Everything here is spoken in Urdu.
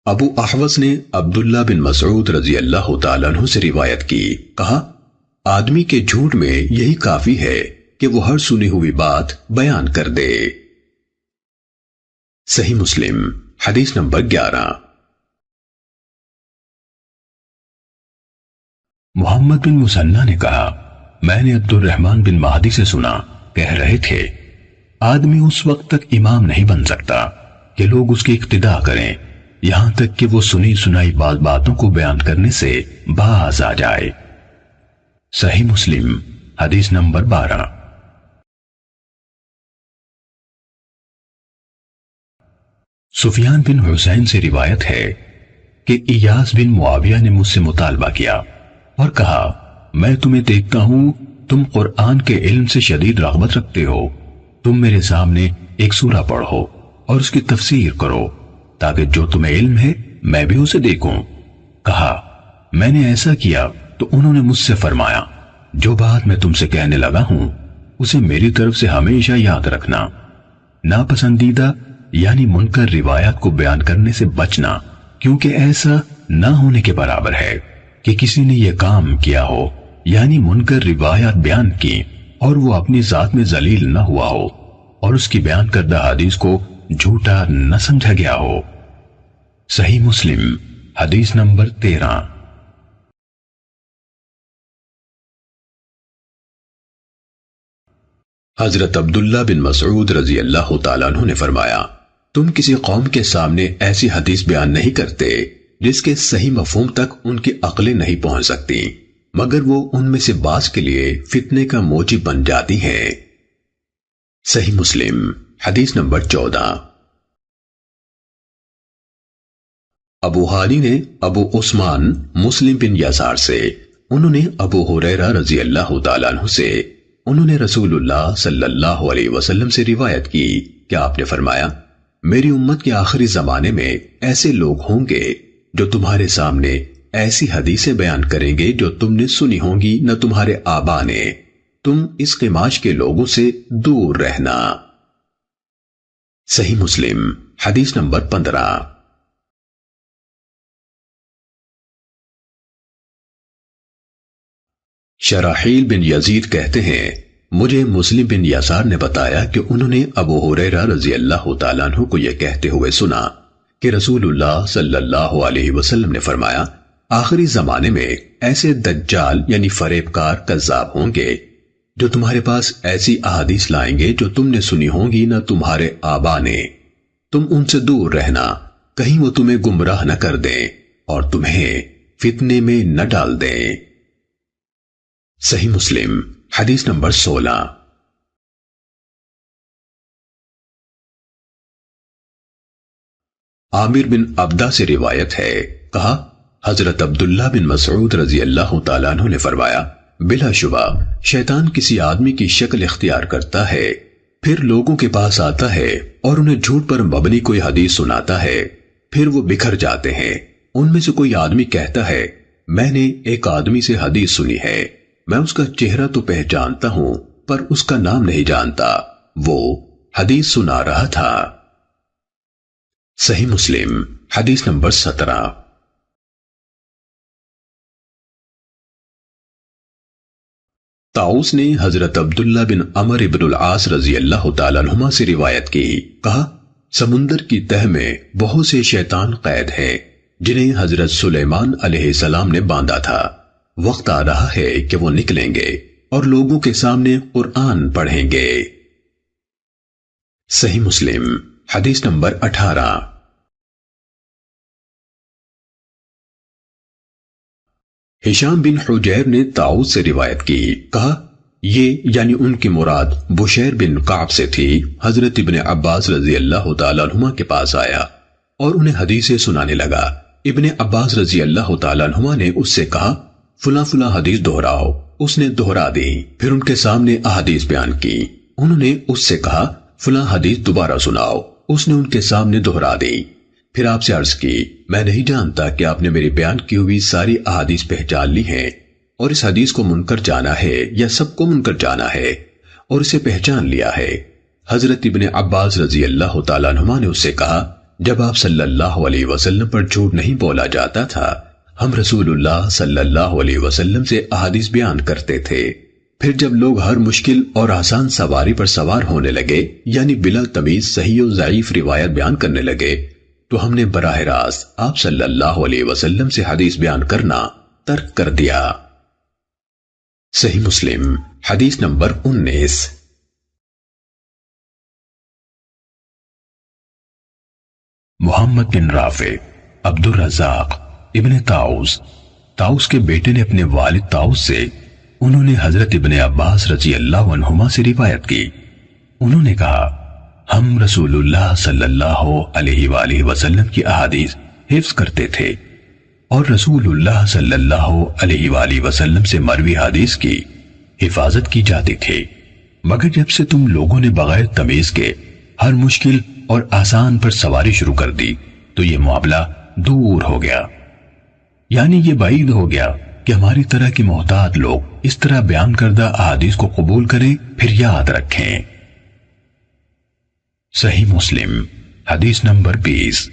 ابو احوص نے عبداللہ بن مسعود رضی اللہ تعالیٰ عنہ سے روایت کی، کہا آدمی کے جھوٹ میں یہی کافی ہے کہ وہ ہر سنی ہوئی بات بیان کر دے۔ صحیح مسلم حدیث نمبر 11۔ محمد بن مسنہ نے کہا میں نے عبد الرحمن بن مہدی سے سنا، کہہ رہے تھے آدمی اس وقت تک امام نہیں بن سکتا کہ لوگ اس کی اقتداء کریں یہاں تک کہ وہ سنی سنائی باتوں کو بیان کرنے سے باز آ جائے۔ صحیح مسلم حدیث نمبر 12۔ سفیان بن حسین سے روایت ہے کہ ایاس بن معاویہ نے مجھ سے مطالبہ کیا اور کہا میں تمہیں دیکھتا ہوں تم قرآن کے علم سے شدید رغبت رکھتے ہو، تم میرے سامنے ایک سورہ پڑھو اور اس کی تفسیر کرو تاکہ جو تمہیں علم ہے میں بھی اسے دیکھوں۔ کہا میں نے ایسا کیا تو انہوں نے مجھ سے فرمایا جو بات میں تم سے کہنے لگا ہوں اسے میری طرف سے ہمیشہ یاد رکھنا، ناپسندیدہ یعنی منکر روایات کو بیان کرنے سے بچنا، کیونکہ ایسا نہ ہونے کے برابر ہے کہ کسی نے یہ کام کیا ہو یعنی منکر روایات بیان کی اور وہ اپنی ذات میں ذلیل نہ ہوا ہو اور اس کی بیان کردہ حدیث کو جھوٹا نہ سمجھا گیا ہو۔ صحیح مسلم حدیث نمبر 13۔ حضرت عبداللہ بن مسعود رضی اللہ تعالیٰ عنہ نے فرمایا تم کسی قوم کے سامنے ایسی حدیث بیان نہیں کرتے جس کے صحیح مفہوم تک ان کی عقلیں نہیں پہنچ سکتی مگر وہ ان میں سے بعض کے لیے فتنے کا موجب بن جاتی ہیں۔ صحیح مسلم حدیث نمبر 14۔ ابو حانی نے ابو عثمان مسلم بن یسار سے، انہوں نے ابو ہریرہ رضی اللہ تعالیٰ عنہ سے، انہوں نے رسول اللہ صلی اللہ علیہ وسلم سے روایت کی کہ آپ نے فرمایا میری امت کے آخری زمانے میں ایسے لوگ ہوں گے جو تمہارے سامنے ایسی حدیثیں بیان کریں گے جو تم نے سنی ہوں گی نہ تمہارے آبا نے، تم اس قماش کے لوگوں سے دور رہنا۔ صحیح مسلم حدیث نمبر 15۔ شراحیل بن یزید کہتے ہیں مجھے مسلم بن یسار نے بتایا کہ انہوں نے ابو ہریرہ رضی اللہ تعالیٰ عنہ کو یہ کہتے ہوئے سنا کہ رسول اللہ صلی اللہ علیہ وسلم نے فرمایا آخری زمانے میں ایسے دجال یعنی فریب کار کذاب ہوں گے جو تمہارے پاس ایسی احادیث لائیں گے جو تم نے سنی ہوں گی نہ تمہارے آبا نے، تم ان سے دور رہنا کہیں وہ تمہیں گمراہ نہ کر دیں اور تمہیں فتنے میں نہ ڈال دیں۔ صحیح مسلم حدیث نمبر 16۔ عامر بن عبدہ سے روایت ہے، کہا حضرت عبداللہ بن مسعود رضی اللہ تعالیٰ عنہ نے فرمایا بلا شبہ شیطان کسی آدمی کی شکل اختیار کرتا ہے، پھر لوگوں کے پاس آتا ہے اور انہیں جھوٹ پر مبنی کوئی حدیث سناتا ہے، پھر وہ بکھر جاتے ہیں۔ ان میں سے کوئی آدمی کہتا ہے میں نے ایک آدمی سے حدیث سنی ہے، میں اس کا چہرہ تو پہچانتا ہوں پر اس کا نام نہیں جانتا، وہ حدیث سنا رہا تھا۔ صحیح مسلم حدیث نمبر 17۔ طاؤس نے حضرت عبداللہ بن عمر بن العاص رضی اللہ تعالیٰ عنہما سے روایت کی، کہا سمندر کی تہ میں بہت سے شیطان قید ہیں جنہیں حضرت سلیمان علیہ السلام نے باندھا تھا، وقت آ رہا ہے کہ وہ نکلیں گے اور لوگوں کے سامنے قرآن پڑھیں گے۔ صحیح مسلم حدیث نمبر 18۔ ہشام بن حجیر نے طاؤس سے روایت کی، کہا یہ یعنی ان کی مراد بشیر بن کعب سے تھی، حضرت ابن عباس رضی اللہ تعالیٰ عنہما کے پاس آیا اور انہیں حدیثیں سنانے لگا۔ ابن عباس رضی اللہ تعالیٰ عنہما نے اس سے کہا فلاں فلاں حدیث دہراؤ، اس نے دہرا دی، پھر ان کے سامنے احادیث بیان کی۔ انہوں نے اس سے کہا فلاں حدیث دوبارہ سناؤ، اس نے ان کے سامنے دہرا دی۔ پھر آپ سے عرض کی میں نہیں جانتا کہ آپ نے میری بیان کی ہوئی ساری احادیث پہچان لی ہیں اور اس حدیث کو منکر جانا ہے یا سب کو منکر جانا ہے اور اسے پہچان لیا ہے۔ حضرت ابن عباس رضی اللہ تعالیٰ عنہما نے اس سے کہا جب آپ صلی اللہ علیہ وسلم پر جھوٹ نہیں بولا جاتا تھا، ہم رسول اللہ صلی اللہ علیہ وسلم سے احادیث بیان کرتے تھے۔ پھر جب لوگ ہر مشکل اور آسان سواری پر سوار ہونے لگے، یعنی بلا تمیز صحیح و ضعیف روایت بیان کرنے لگے، تو ہم نے براہ راست آپ صلی اللہ علیہ وسلم سے حدیث بیان کرنا ترک کر دیا۔ صحیح مسلم حدیث نمبر 19۔ محمد بن رافع، عبد الرزاق ابن طاؤس کے بیٹے نے اپنے والد طاؤس سے، انہوں نے حضرت ابن عباس رضی اللہ عنہما سے روایت کی، انہوں نے کہا ہم رسول اللہ صلی اللہ علیہ وآلہ وسلم کی احادیث حفظ کرتے تھے، اور رسول اللہ صلی اللہ علیہ وآلہ وسلم سے مروی حدیث کی حفاظت کی جاتی تھی، مگر جب سے تم لوگوں نے بغیر تمیز کے ہر مشکل اور آسان پر سواری شروع کر دی تو یہ معاملہ دور ہو گیا، یعنی یہ بعید ہو گیا کہ ہماری طرح کے محتاط لوگ اس طرح بیان کردہ احادیث کو قبول کریں پھر یاد رکھیں۔ صحیح مسلم حدیث نمبر 20۔